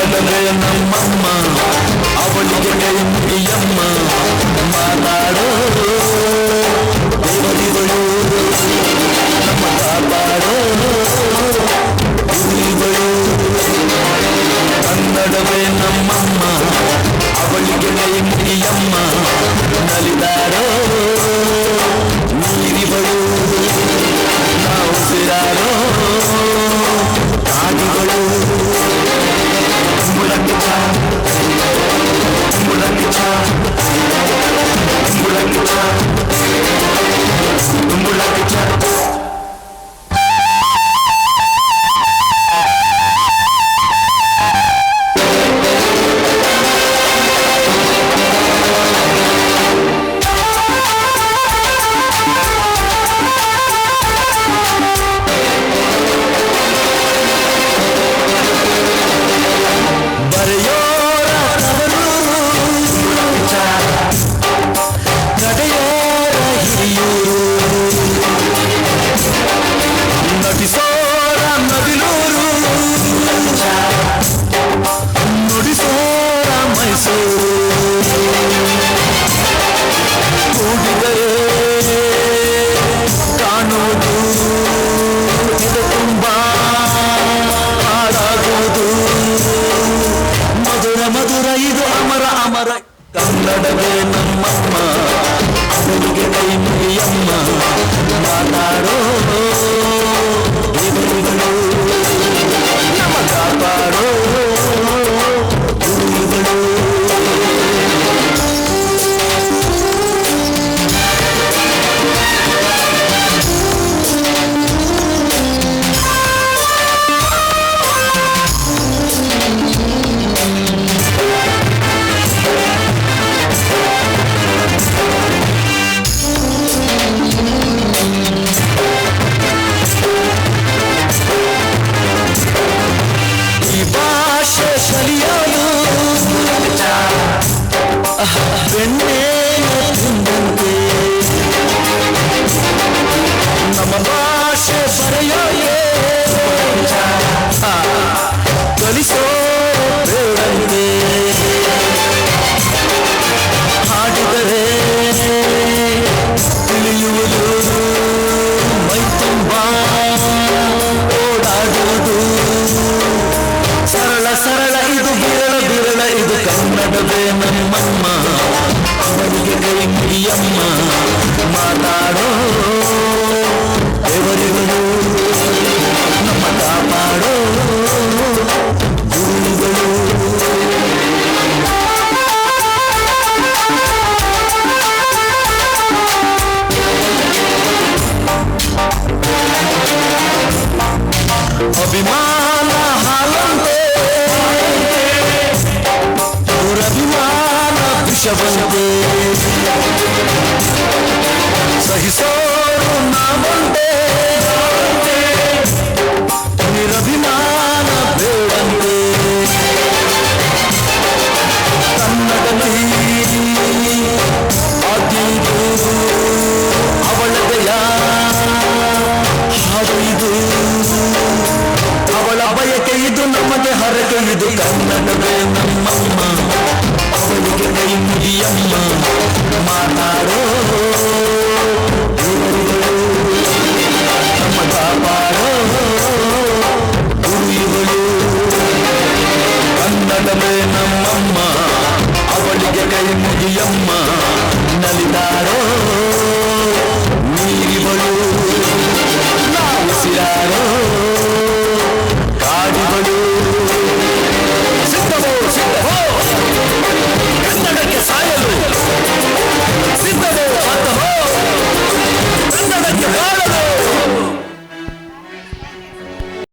ಕನ್ನಡವೇ ನಮ್ಮಮ್ಮ ಅವಳಿಗೆ ಕೈ ಮುಗಿಯಮ್ಮ ಮಾತಾಡೋ ದೇವರಿಗಳು ನಮ್ಮ ಕಾಪಾಡೋ ಗುರುಗಳು ಕನ್ನಡವೇ ನಮ್ಮಮ್ಮ ಅವಳಿಗೆ ಕೈ ಮುಗಿಯಮ್ಮ ನಲಿದಾಡೋ ನೀರಿಗಳು ನಾವು ಸಿರಾಡೋ ಕಾಡಿಗಳು ಕನ್ನಡವೇ ನಮ್ಮಮ್ಮ ಅವಳಿಗೆ ಕೈ ಮುಗಿಯಮ್ಮ ಮಾತಾಡೋ ದೇವರುಗಳು ನಮ್ಮ ಕಾಪಾಡೋ ಗುರುಗಳು ನಮ್ಮ ಭಾಷೆ ಬರೆಯೋಯೇ ಕಲಿಸೋ ಬೇಡಂತೆ ಹಾಡಿದರೆ ತಿಳಿಯುವುದು ಮೈ ತುಂಬ ಓಡಾಡುವುದು ಸರಳ ಸರಳ ಇದು ಬಿರಳ ಬಿರಳ ಇದು ಕನ್ನಡವೇ ನಮ್ಮಮ್ಮ ಅವರಿಗೆ ಕೈ ಮುಗಿಯಮ್ಮ ಮಾತಾಡೋ ದೇವರುಗಳು ನಮ್ಮ ಕಾಪಾಡೋ ಗುರುಗಳು ಅಭಿಮಾನ ಹಾಲಂತೆ ದುರಭಿಮಾನ ವಿಷವಂತೆ ಸಹಿಸೋರು ನಾವಂತೆ ನಿರಭಿಮಾನ ಬೇಡಂತೆ ಕನ್ನಡದಲ್ಲಿ ಆದ್ಯದು ಅವಳದೆಯ ಹಾಡು ಇದು ಅವಳ ಬಯಕೆ ಇದು ನಮಗೆ ಹರಕೆ ಇದು ಕನ್ನಡವೇ ನಮ್ಮಮ್ಮ ಅವಳಿಗೆ ಕೈ ಮುಗಿಯಮ್ಮ ಮಾತಾಡೋ ದೇವರುಗಳು ನಮ್ಮ ಕಾಪಾಡೋ ಗುರುಗಳು ಕನ್ನಡವೇ ನಮ್ಮಮ್ಮ ಅವಳಿಗೆ ಕೈ ಮುಗಿಯಮ್ಮ ನಲಿದಾಡೋ